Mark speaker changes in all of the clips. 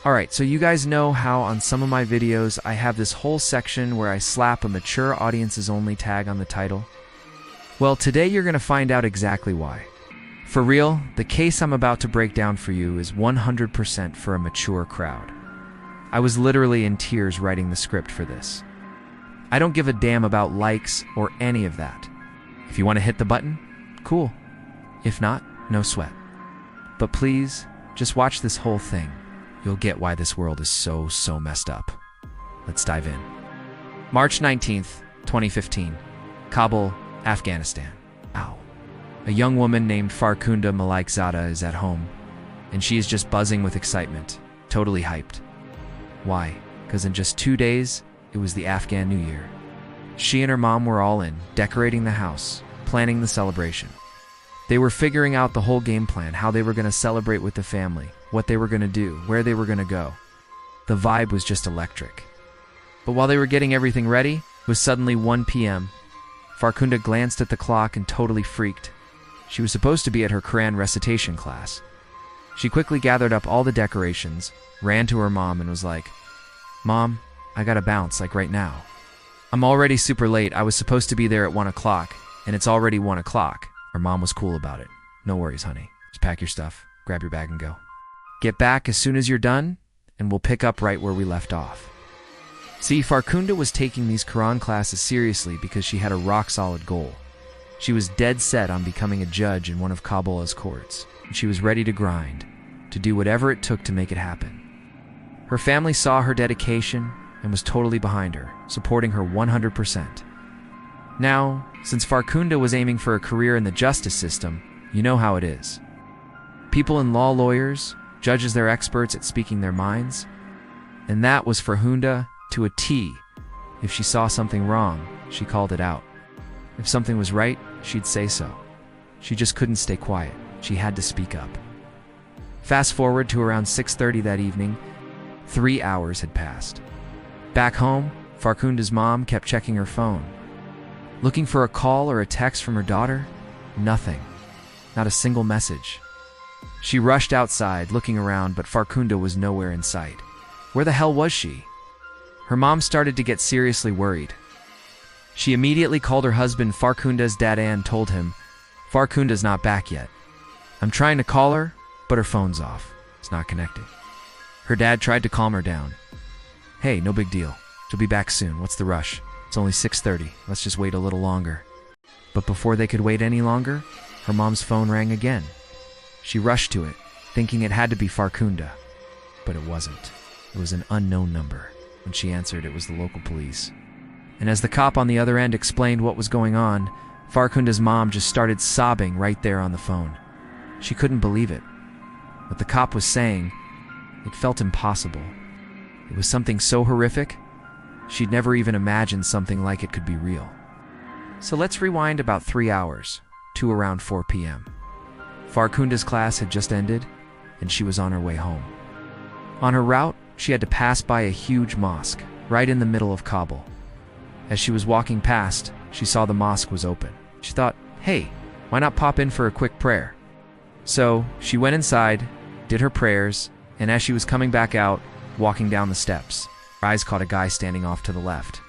Speaker 1: Alright, so you guys know how on some of my videos I have this whole section where I slap a mature audiences only tag on the title? Well, today you're going to find out exactly why. For real, the case I'm about to break down for you is 100% for a mature crowd. I was literally in tears writing the script for this. I don't give a damn about likes or any of that. If you want to hit the button, cool. If not, no sweat. But please, just watch this whole thing. You'll get why this world is so messed up. Let's dive in. March 19th, 2015. Kabul, Afghanistan. Ow. A young woman named Farkhunda Malikzada is at home, and she is just buzzing with excitement, totally hyped. Why? Because in just 2 days, it was the Afghan New Year. She and her mom were all in, decorating the house, planning the celebration. They were figuring out the whole game plan, how they were going to celebrate with the family, what they were going to do, where they were going to go. The vibe was just electric. But while they were getting everything ready, it was suddenly 1 p.m. Farkhunda glanced at the clock and totally freaked. She was supposed to be at her Quran recitation class. She quickly gathered up all the decorations, ran to her mom and was like, "Mom, I gotta bounce, like right now. I'm already super late. I was supposed to be there at 1 o'clock, and it's already 1 o'clock. Her mom was cool about it. "No worries, honey. Just pack your stuff, grab your bag and go. Get back as soon as you're done, and we'll pick up right where we left off." See, Farkhunda was taking these Quran classes seriously because she had a rock-solid goal. She was dead set on becoming a judge in one of Kabul's courts, and she was ready to grind, to do whatever it took to make it happen. Her family saw her dedication and was totally behind her, supporting her 100%. Now, since Farkhunda was aiming for a career in the justice system, you know how it is. People in law, lawyers, judges, they're experts at speaking their minds. And that was Farkhunda to a T. If she saw something wrong, she called it out. If something was right, she'd say so. She just couldn't stay quiet. She had to speak up. Fast forward to around 6:30 that evening, 3 hours had passed. Back home, Farkhunda's mom kept checking her phone. Looking for a call or a text from her daughter? Nothing. Not a single message. She rushed outside, looking around, but Farkhunda was nowhere in sight. Where the hell was she? Her mom started to get seriously worried. She immediately called her husband Farkhunda's dad and told him, "Farkhunda's not back yet. I'm trying to call her, but her phone's off. It's not connecting." Her dad tried to calm her down. "Hey, no big deal. She'll be back soon. What's the rush? It's only 6:30. Let's just wait a little longer." But before they could wait any longer, her mom's phone rang again. She rushed to it, thinking it had to be Farkhunda. But it wasn't. It was an unknown number. When she answered, it was the local police. And as the cop on the other end explained what was going on, Farkhunda's mom just started sobbing right there on the phone. She couldn't believe it. What the cop was saying, it felt impossible. It was something so horrific, she'd never even imagined something like it could be real. So let's rewind about 3 hours, to around 4 p.m. Farkhunda's class had just ended, and she was on her way home. On her route, she had to pass by a huge mosque, right in the middle of Kabul. As she was walking past, she saw the mosque was open. She thought, hey, why not pop in for a quick prayer? So she went inside, did her prayers, and as she was coming back out, walking down the steps, her eyes caught a guy standing off to the left.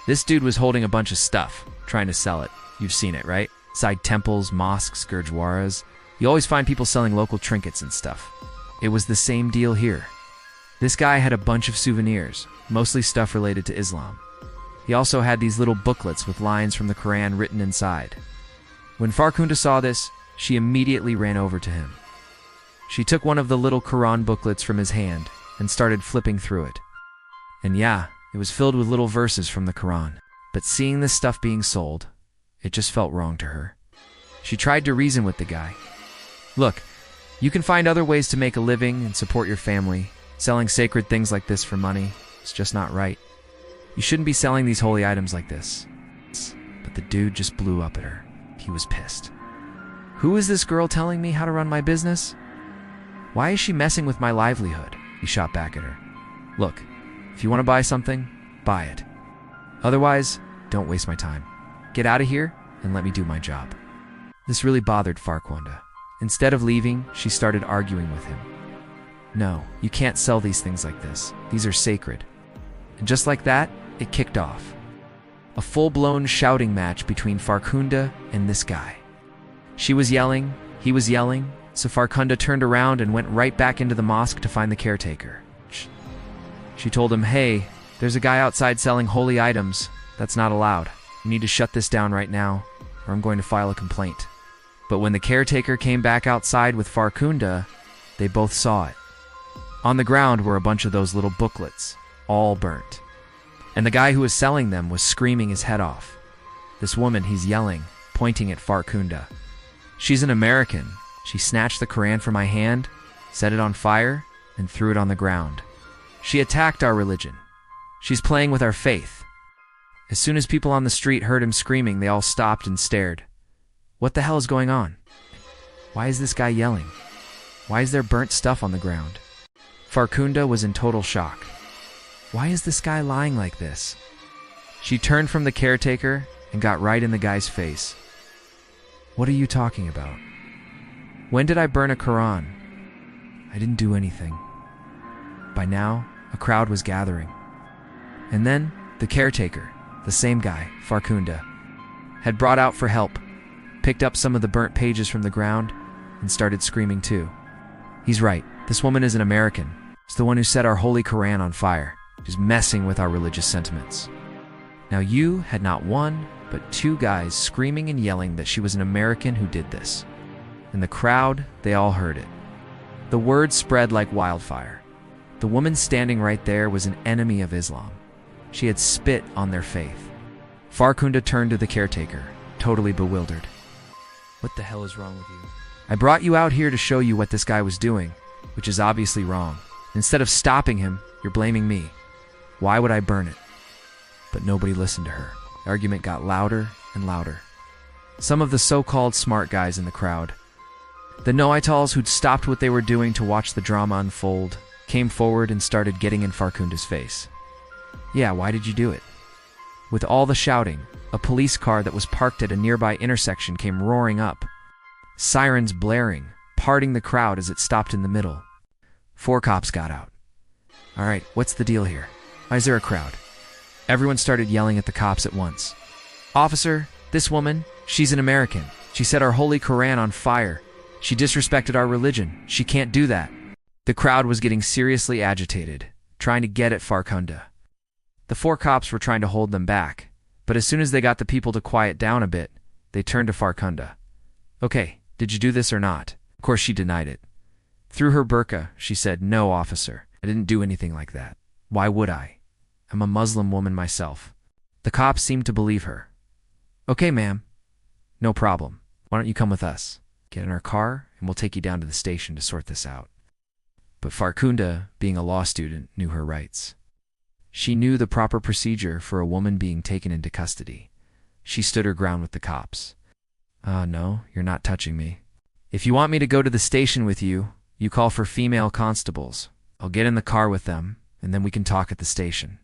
Speaker 1: This dude was holding a bunch of stuff, trying to sell it. You've seen it, right? Side temples, mosques, gurdwaras. You always find people selling local trinkets and stuff. It was the same deal here. This guy had a bunch of souvenirs, mostly stuff related to Islam. He also had these little booklets with lines from the Quran written inside. When Farkhunda saw this, she immediately ran over to him. She took one of the little Quran booklets from his hand and started flipping through it. And yeah, it was filled with little verses from the Quran. But seeing this stuff being sold, it just felt wrong to her. She tried to reason with the guy. Look, you can find other ways to make a living and support your family. Selling sacred things like this for money is just not right. You shouldn't be selling these holy items like this. But the dude just blew up at her. He was pissed. Who is this girl telling me how to run my business? Why is she messing with my livelihood? He shot back at her. Look, if you want to buy something, buy it. Otherwise, don't waste my time. Get out of here and let me do my job. This really bothered Farkhunda. Instead of leaving, she started arguing with him. "No, you can't sell these things like this. These are sacred." And just like that, it kicked off. A full-blown shouting match between Farkhunda and this guy. She was yelling, he was yelling, so Farkhunda turned around and went right back into the mosque to find the caretaker. She told him, "Hey, there's a guy outside selling holy items. That's not allowed. You need to shut this down right now, or I'm going to file a complaint." But when the caretaker came back outside with Farkhunda, they both saw it. On the ground were a bunch of those little booklets, all burnt. And the guy who was selling them was screaming his head off. This woman, he's yelling, pointing at Farkhunda. "She's an American. She snatched the Quran from my hand, set it on fire, and threw it on the ground. She attacked our religion. She's playing with our faith." As soon as people on the street heard him screaming, they all stopped and stared. What the hell is going on? Why is this guy yelling? Why is there burnt stuff on the ground? Farkhunda was in total shock. Why is this guy lying like this? She turned from the caretaker and got right in the guy's face. "What are you talking about? When did I burn a Quran? I didn't do anything." By now, a crowd was gathering. And then, the caretaker, the same guy, Farkhunda, had brought out for help, picked up some of the burnt pages from the ground, and started screaming too. "He's right. This woman is an American. It's the one who set our holy Quran on fire. She's messing with our religious sentiments." Now you had not one, but two guys screaming and yelling that she was an American who did this. In the crowd, they all heard it. The word spread like wildfire. The woman standing right there was an enemy of Islam. She had spit on their faith. Farkhunda turned to the caretaker, totally bewildered. "What the hell is wrong with you? I brought you out here to show you what this guy was doing, which is obviously wrong. Instead of stopping him, you're blaming me. Why would I burn it?" But nobody listened to her. The argument got louder and louder. Some of the so-called smart guys in the crowd, the know-it-alls who'd stopped what they were doing to watch the drama unfold, came forward and started getting in Farkhunda's face. "Yeah, why did you do it?" With all the shouting, a police car that was parked at a nearby intersection came roaring up. Sirens blaring, parting the crowd as it stopped in the middle. 4 cops got out. "All right, what's the deal here? Why is there a crowd?" Everyone started yelling at the cops at once. "Officer, this woman, she's an American. She set our holy Quran on fire. She disrespected our religion. She can't do that." The crowd was getting seriously agitated, trying to get at Farkhunda. The 4 cops were trying to hold them back, but as soon as they got the people to quiet down a bit, they turned to Farkhunda. "Okay, did you do this or not?" Of course she denied it. Through her burqa, she said, "No, officer, I didn't do anything like that. Why would I? I'm a Muslim woman myself." The cops seemed to believe her. "Okay, ma'am. No problem. Why don't you come with us? Get in our car, and we'll take you down to the station to sort this out." But Farkhunda, being a law student, knew her rights. She knew the proper procedure for a woman being taken into custody. She stood her ground with the cops. No, you're not touching me. If you want me to go to the station with you, you call for female constables. I'll get in the car with them, and then we can talk at the station."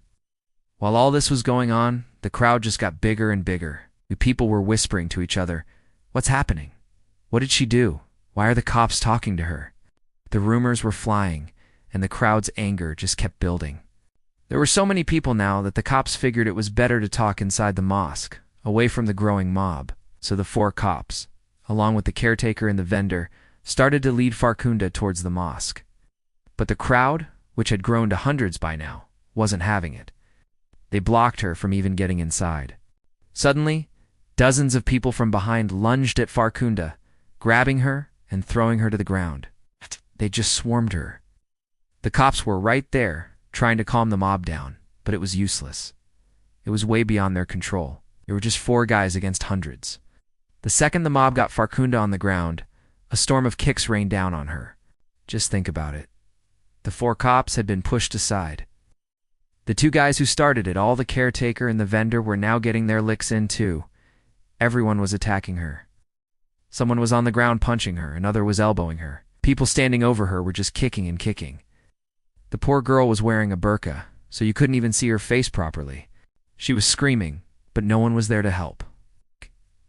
Speaker 1: While all this was going on, the crowd just got bigger and bigger. The people were whispering to each other, "What's happening? What did she do? Why are the cops talking to her?" The rumors were flying, and the crowd's anger just kept building. There were so many people now that the cops figured it was better to talk inside the mosque, away from the growing mob. So the 4 cops, along with the caretaker and the vendor, started to lead Farkhunda towards the mosque. But the crowd, which had grown to hundreds by now, wasn't having it. They blocked her from even getting inside. Suddenly, dozens of people from behind lunged at Farkhunda, grabbing her and throwing her to the ground. They just swarmed her. The cops were right there, trying to calm the mob down, but it was useless. It was way beyond their control. There were just 4 guys against hundreds. The second the mob got Farkhunda on the ground, a storm of kicks rained down on her. Just think about it. The 4 cops had been pushed aside. The 2 guys who started it, all the caretaker and the vendor, were now getting their licks in too. Everyone was attacking her. Someone was on the ground punching her, another was elbowing her. People standing over her were just kicking and kicking. The poor girl was wearing a burqa, so you couldn't even see her face properly. She was screaming, but no one was there to help.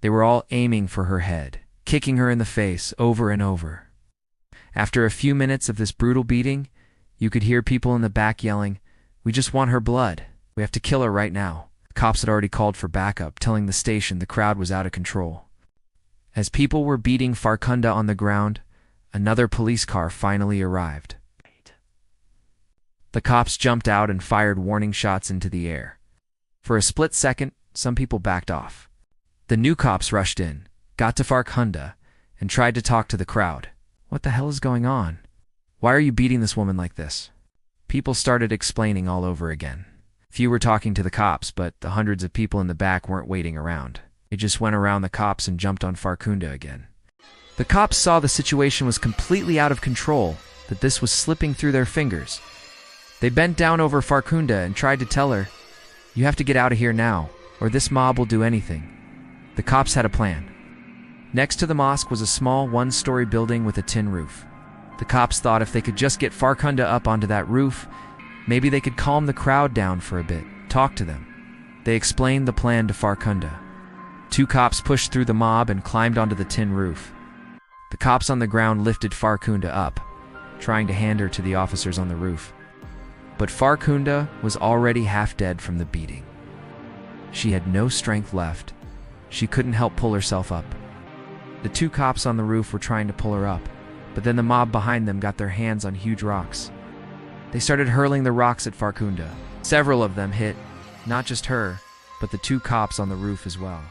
Speaker 1: They were all aiming for her head, kicking her in the face over and over. After a few minutes of this brutal beating, you could hear people in the back yelling, "We just want her blood. We have to kill her right now." Cops had already called for backup, telling the station the crowd was out of control. As people were beating Farkhunda on the ground, another police car finally arrived. The cops jumped out and fired warning shots into the air. For a split second, some people backed off. The new cops rushed in, got to Farkhunda, and tried to talk to the crowd. "What the hell is going on? Why are you beating this woman like this?" People started explaining all over again. Few were talking to the cops, but the hundreds of people in the back weren't waiting around. They just went around the cops and jumped on Farkhunda again. The cops saw the situation was completely out of control, that this was slipping through their fingers. They bent down over Farkhunda and tried to tell her, "You have to get out of here now, or this mob will do anything." The cops had a plan. Next to the mosque was a small one-story building with a tin roof. The cops thought if they could just get Farkhunda up onto that roof, maybe they could calm the crowd down for a bit, talk to them. They explained the plan to Farkhunda. 2 cops pushed through the mob and climbed onto the tin roof. The cops on the ground lifted Farkhunda up, trying to hand her to the officers on the roof. But Farkhunda was already half dead from the beating. She had no strength left. She couldn't help pull herself up. The 2 cops on the roof were trying to pull her up, but then the mob behind them got their hands on huge rocks. They started hurling the rocks at Farkhunda. Several of them hit, not just her, but the 2 cops on the roof as well.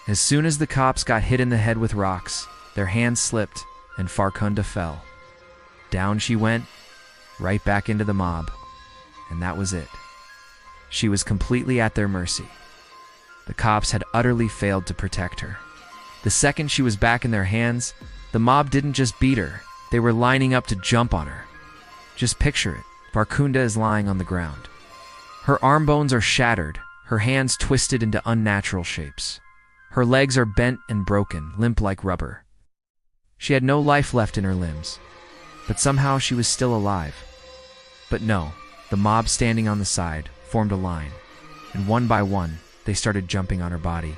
Speaker 1: As soon as the cops got hit in the head with rocks, their hands slipped and Farkhunda fell. Down she went, right back into the mob, and that was it. She was completely at their mercy. The cops had utterly failed to protect her. The second she was back in their hands, the mob didn't just beat her, they were lining up to jump on her. Just picture it. Farkhunda is lying on the ground. Her arm bones are shattered, her hands twisted into unnatural shapes. Her legs are bent and broken, limp like rubber. She had no life left in her limbs, but somehow she was still alive. But no, the mob standing on the side formed a line, and one by one, they started jumping on her body.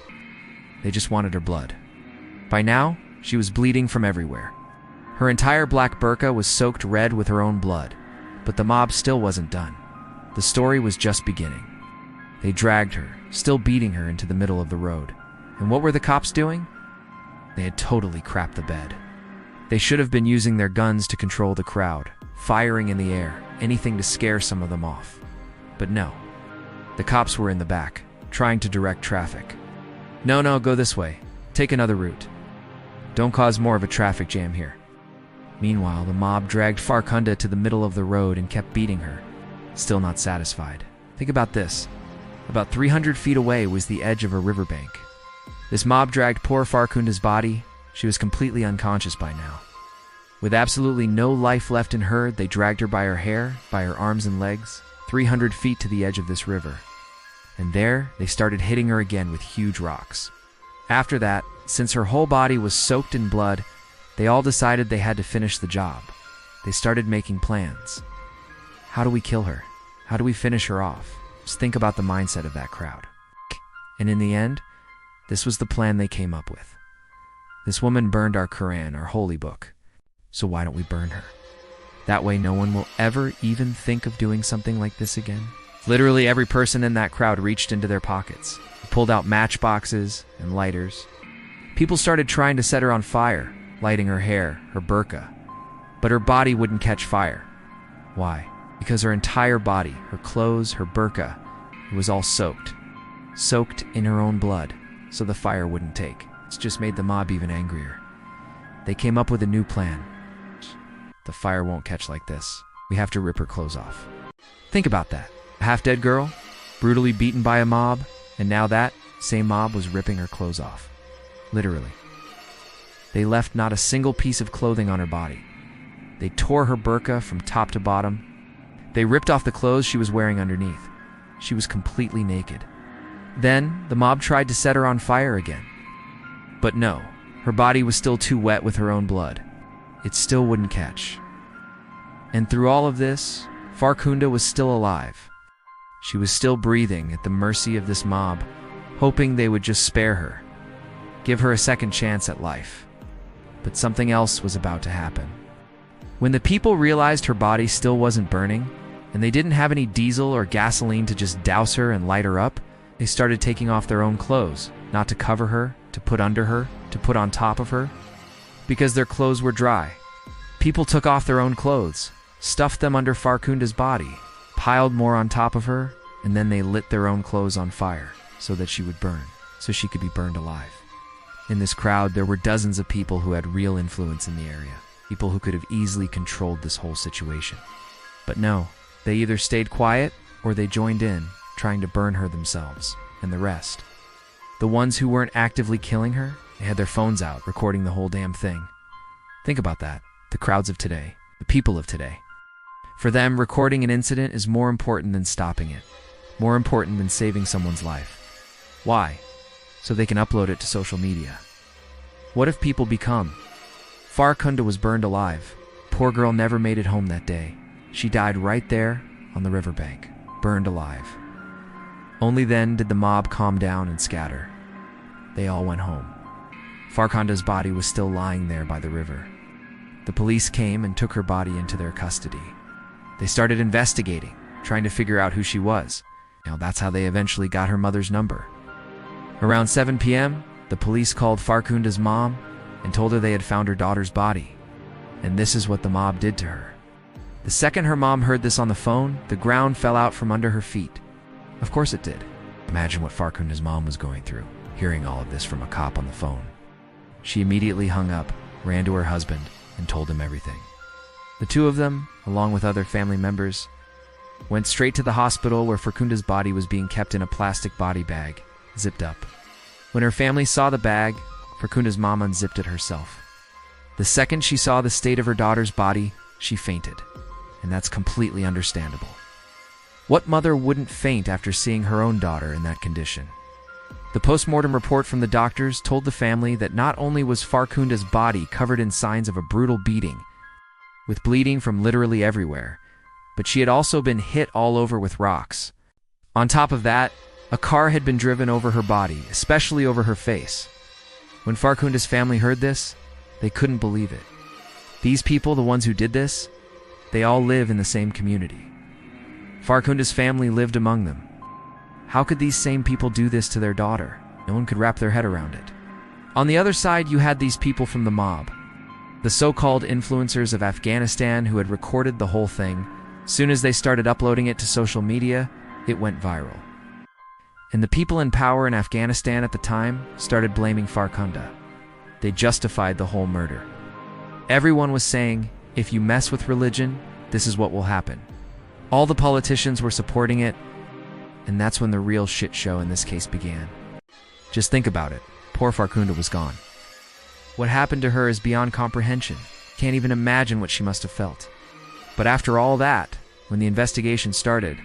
Speaker 1: They just wanted her blood. By now, she was bleeding from everywhere. Her entire black burqa was soaked red with her own blood, but the mob still wasn't done. The story was just beginning. They dragged her, still beating her, into the middle of the road. And what were the cops doing? They had totally crapped the bed. They should have been using their guns to control the crowd, firing in the air, anything to scare some of them off. But no. The cops were in the back, trying to direct traffic. No, go this way. Take another route. Don't cause more of a traffic jam here." Meanwhile, the mob dragged Farkhunda to the middle of the road and kept beating her, still not satisfied. Think about this. About 300 feet away was the edge of a riverbank. This mob dragged poor Farkhunda's body. She was completely unconscious by now. With absolutely no life left in her, they dragged her by her hair, by her arms and legs, 300 feet to the edge of this river. And there, they started hitting her again with huge rocks. After that, since her whole body was soaked in blood, they all decided they had to finish the job. They started making plans. How do we kill her? How do we finish her off? Just think about the mindset of that crowd. And in the end, this was the plan they came up with. This woman burned our Quran, our holy book. So why don't we burn her? That way no one will ever even think of doing something like this again. Literally every person in that crowd reached into their pockets, pulled out matchboxes and lighters. People started trying to set her on fire, lighting her hair, her burqa. But her body wouldn't catch fire. Why? Because her entire body, her clothes, her burqa, it was all soaked. Soaked in her own blood, so the fire wouldn't take. It's just made the mob even angrier. They came up with a new plan. The fire won't catch like this. We have to rip her clothes off. Think about that. A half-dead girl, brutally beaten by a mob, and now that same mob was ripping her clothes off. Literally. They left not a single piece of clothing on her body. They tore her burqa from top to bottom. They ripped off the clothes she was wearing underneath. She was completely naked. Then, the mob tried to set her on fire again. But no, her body was still too wet with her own blood. It still wouldn't catch. And through all of this, Farkhunda was still alive. She was still breathing at the mercy of this mob, hoping they would just spare her, give her a second chance at life. But something else was about to happen. When the people realized her body still wasn't burning, and they didn't have any diesel or gasoline to just douse her and light her up, they started taking off their own clothes, not to cover her, to put under her, to put on top of her, because their clothes were dry. People took off their own clothes, stuffed them under Farkhunda's body, piled more on top of her, and then they lit their own clothes on fire so that she would burn, so she could be burned alive. In this crowd, there were dozens of people who had real influence in the area, people who could have easily controlled this whole situation. But no, they either stayed quiet or they joined in, trying to burn her themselves, and the rest. The ones who weren't actively killing her, they had their phones out, recording the whole damn thing. Think about that. The crowds of today, the people of today. For them, recording an incident is more important than stopping it, more important than saving someone's life. Why? So they can upload it to social media. What if people become? Farkhunda was burned alive. Poor girl never made it home that day. She died right there on the riverbank, burned alive. Only then did the mob calm down and scatter. They all went home. Farkhunda's body was still lying there by the river. The police came and took her body into their custody. They started investigating, trying to figure out who she was. Now that's how they eventually got her mother's number. Around 7 p.m., the police called Farkhunda's mom and told her they had found her daughter's body. And this is what the mob did to her. The second her mom heard this on the phone, the ground fell out from under her feet. Of course it did. Imagine what Farkhunda's mom was going through, hearing all of this from a cop on the phone. She immediately hung up, ran to her husband, and told him everything. The two of them, along with other family members, went straight to the hospital where Farkhunda's body was being kept in a plastic body bag, zipped up. When her family saw the bag, Farkhunda's mom unzipped it herself. The second she saw the state of her daughter's body, she fainted, and that's completely understandable. What mother wouldn't faint after seeing her own daughter in that condition? The post-mortem report from the doctors told the family that not only was Farkhunda's body covered in signs of a brutal beating, with bleeding from literally everywhere, but she had also been hit all over with rocks. On top of that, a car had been driven over her body, especially over her face. When Farkhunda's family heard this, they couldn't believe it. These people, the ones who did this, they all live in the same community. Farkhunda's family lived among them. How could these same people do this to their daughter? No one could wrap their head around it. On the other side, you had these people from the mob, the so-called influencers of Afghanistan who had recorded the whole thing. Soon as they started uploading it to social media, it went viral. And the people in power in Afghanistan at the time started blaming Farkhunda. They justified the whole murder. Everyone was saying, if you mess with religion, this is what will happen. All the politicians were supporting it, and that's when the real shit show in this case began. Just think about it. Poor Farkhunda was gone. What happened to her is beyond comprehension. Can't even imagine what she must have felt. But after all that, when the investigation started,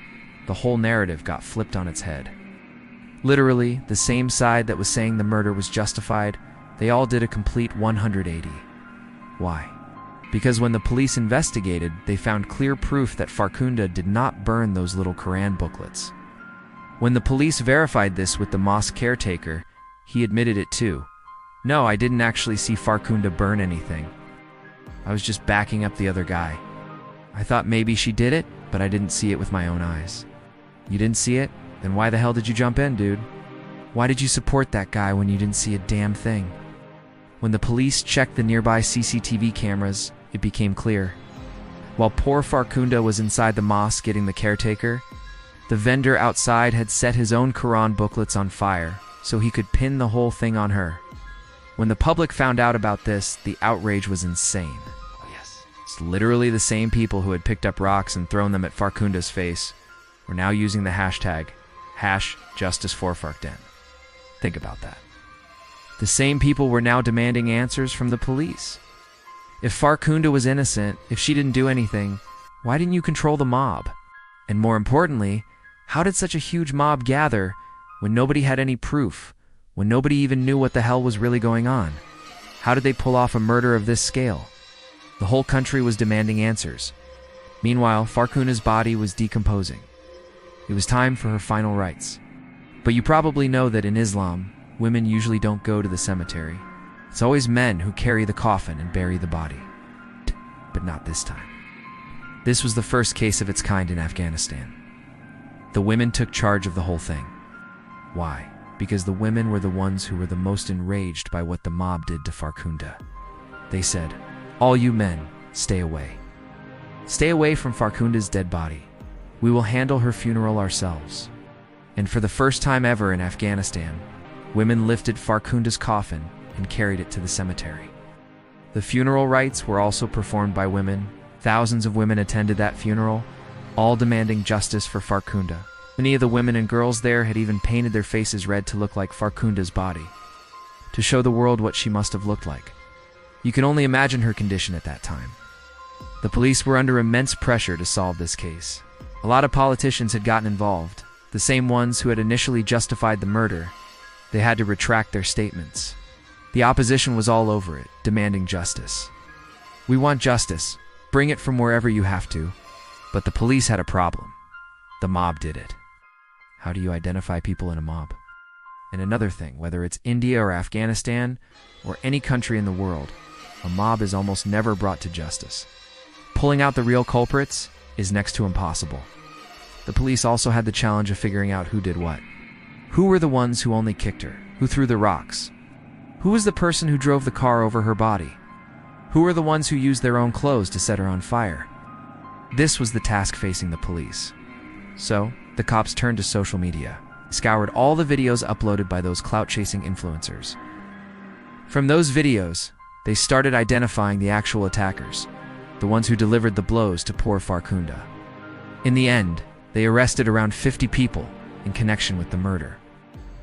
Speaker 1: the whole narrative got flipped on its head. Literally, the same side that was saying the murder was justified, they all did a complete 180. Why? Because when the police investigated, they found clear proof that Farkhunda did not burn those little Quran booklets. When the police verified this with the mosque caretaker, he admitted it too. No, I didn't actually see Farkhunda burn anything. I was just backing up the other guy. I thought maybe she did it, but I didn't see it with my own eyes. You didn't see it? Then why the hell did you jump in, dude? Why did you support that guy when you didn't see a damn thing? When the police checked the nearby CCTV cameras, it became clear. While poor Farkhunda was inside the mosque getting the caretaker, the vendor outside had set his own Quran booklets on fire so he could pin the whole thing on her. When the public found out about this, the outrage was insane. Oh yes, it's literally the same people who had picked up rocks and thrown them at Farkhunda's face were now using the hashtag #JusticeForFarkhunda. Think about that. The same people were now demanding answers from the police. If Farkhunda was innocent, if she didn't do anything, why didn't you control the mob? And more importantly, how did such a huge mob gather when nobody had any proof, when nobody even knew what the hell was really going on? How did they pull off a murder of this scale? The whole country was demanding answers. Meanwhile, Farkhunda's body was decomposing. It was time for her final rites. But you probably know that in Islam, women usually don't go to the cemetery. It's always men who carry the coffin and bury the body. but not this time. This was the first case of its kind in Afghanistan. The women took charge of the whole thing. Why? Because the women were the ones who were the most enraged by what the mob did to Farkhunda. They said, "All you men, stay away. Stay away from Farkhunda's dead body. We will handle her funeral ourselves." And for the first time ever in Afghanistan, women lifted Farkhunda's coffin and carried it to the cemetery. The funeral rites were also performed by women. Thousands of women attended that funeral, all demanding justice for Farkhunda. Many of the women and girls there had even painted their faces red to look like Farkhunda's body, to show the world what she must have looked like. You can only imagine her condition at that time. The police were under immense pressure to solve this case. A lot of politicians had gotten involved, the same ones who had initially justified the murder. They had to retract their statements. The opposition was all over it, demanding justice. "We want justice. Bring it from wherever you have to." But the police had a problem. The mob did it. How do you identify people in a mob? And another thing, whether it's India or Afghanistan or any country in the world, a mob is almost never brought to justice. Pulling out the real culprits is next to impossible. The police also had the challenge of figuring out who did what. Who were the ones who only kicked her? Who threw the rocks? Who was the person who drove the car over her body? Who were the ones who used their own clothes to set her on fire? This was the task facing the police. So, the cops turned to social media, scoured all the videos uploaded by those clout-chasing influencers. From those videos, they started identifying the actual attackers, the ones who delivered the blows to poor Farkhunda. In the end, they arrested around 50 people in connection with the murder.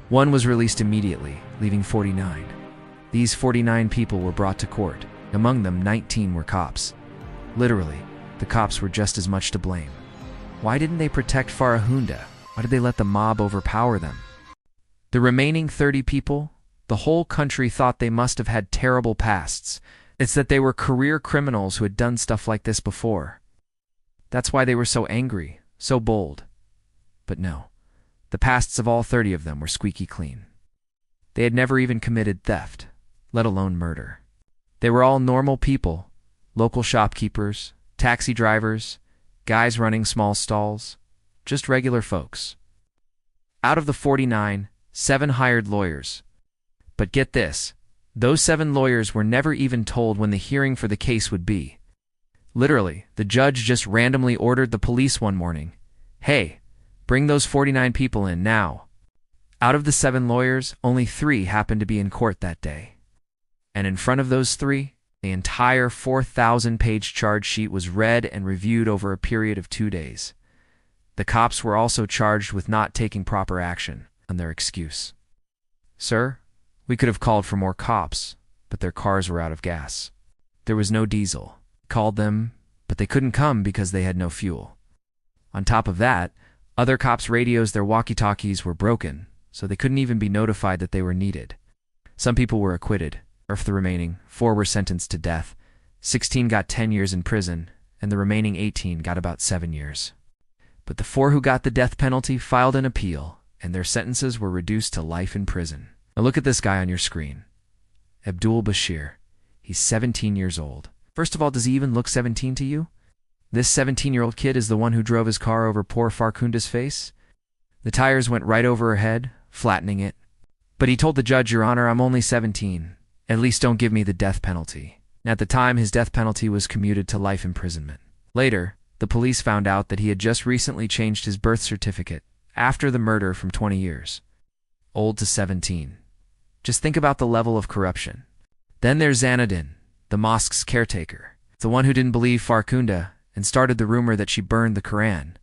Speaker 1: One was released immediately, leaving 49. These 49 people were brought to court. Among them, 19 were cops. Literally, the cops were just as much to blame. Why didn't they protect Farkhunda? Why did they let the mob overpower them? The remaining 30 people, the whole country thought they must have had terrible pasts. It's that they were career criminals who had done stuff like this before. That's why they were so angry, so bold. But no, the pasts of all 30 of them were squeaky clean. They had never even committed theft, let alone murder. They were all normal people, local shopkeepers, taxi drivers, guys running small stalls, just regular folks. Out of the 49, 7 hired lawyers. But get this, those 7 lawyers were never even told when the hearing for the case would be. Literally, the judge just randomly ordered the police one morning, "Hey, bring those 49 people in now." Out of the 7 lawyers, only 3 happened to be in court that day. And in front of those 3, the entire 4,000-page charge sheet was read and reviewed over a period of 2 days. The cops were also charged with not taking proper action on their excuse. "Sir, we could have called for more cops, but their cars were out of gas. There was no diesel. Called them, but they couldn't come because they had no fuel. On top of that, other cops' radios, their walkie-talkies were broken, so they couldn't even be notified that they were needed. Some people were acquitted. Of the remaining, 4 were sentenced to death, 16 got 10 years in prison, and the remaining 18 got about 7 years. But the 4 who got the death penalty filed an appeal, and their sentences were reduced to life in prison. Now look at this guy on your screen. Abdul Bashir. He's 17 years old. First of all, does he even look 17 to you? This 17-year-old kid is the one who drove his car over poor Farkhunda's face. The tires went right over her head, flattening it. But he told the judge, "Your Honor, I'm only 17. At least don't give me the death penalty." At the time, his death penalty was commuted to life imprisonment. Later, the police found out that he had just recently changed his birth certificate after the murder from 20 years old to 17. Just think about the level of corruption. Then there's Zainuddin, the mosque's caretaker, the one who didn't believe Farkhunda and started the rumor that she burned the Quran.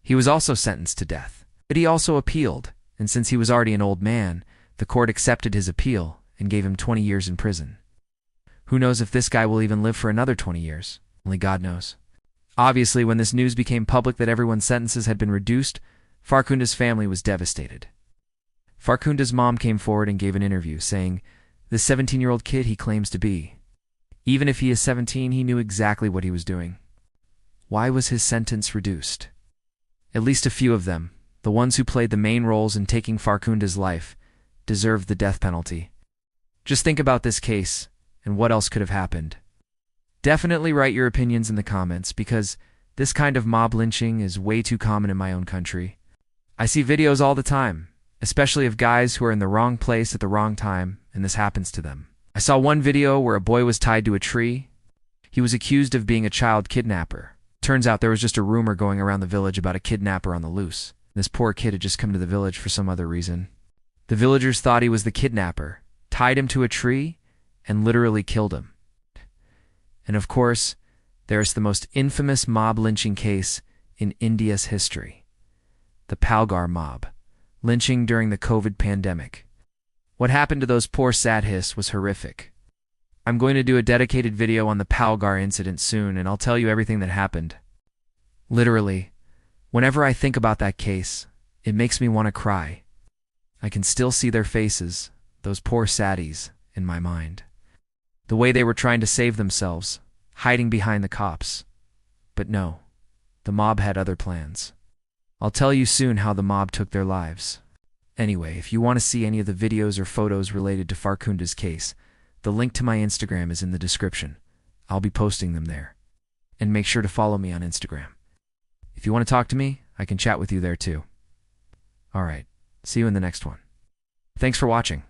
Speaker 1: He was also sentenced to death. But he also appealed, and since he was already an old man, the court accepted his appeal and gave him 20 years in prison. Who knows if this guy will even live for another 20 years? Only God knows. Obviously, when this news became public that everyone's sentences had been reduced, Farkhunda's family was devastated. Farkhunda's mom came forward and gave an interview, saying, "This 17-year-old kid he claims to be. Even if he is 17, he knew exactly what he was doing." Why was his sentence reduced? At least a few of them, the ones who played the main roles in taking Farkhunda's life, deserved the death penalty. Just think about this case, and what else could have happened. Definitely write your opinions in the comments because this kind of mob lynching is way too common in my own country. I see videos all the time, especially of guys who are in the wrong place at the wrong time, and this happens to them. I saw one video where a boy was tied to a tree. He was accused of being a child kidnapper. Turns out there was just a rumor going around the village about a kidnapper on the loose. This poor kid had just come to the village for some other reason. The villagers thought he was the kidnapper, tied him to a tree, and literally killed him. And of course, there is the most infamous mob lynching case in India's history. The Palghar mob, lynching during the COVID pandemic. What happened to those poor sadhis was horrific. I'm going to do a dedicated video on the Palghar incident soon, and I'll tell you everything that happened. Literally, whenever I think about that case, it makes me want to cry. I can still see their faces, those poor saddies, in my mind. The way they were trying to save themselves, hiding behind the cops. But no, the mob had other plans. I'll tell you soon how the mob took their lives. Anyway, if you want to see any of the videos or photos related to Farkhunda's case, the link to my Instagram is in the description. I'll be posting them there. And make sure to follow me on Instagram. If you want to talk to me, I can chat with you there too. Alright, see you in the next one. Thanks for watching.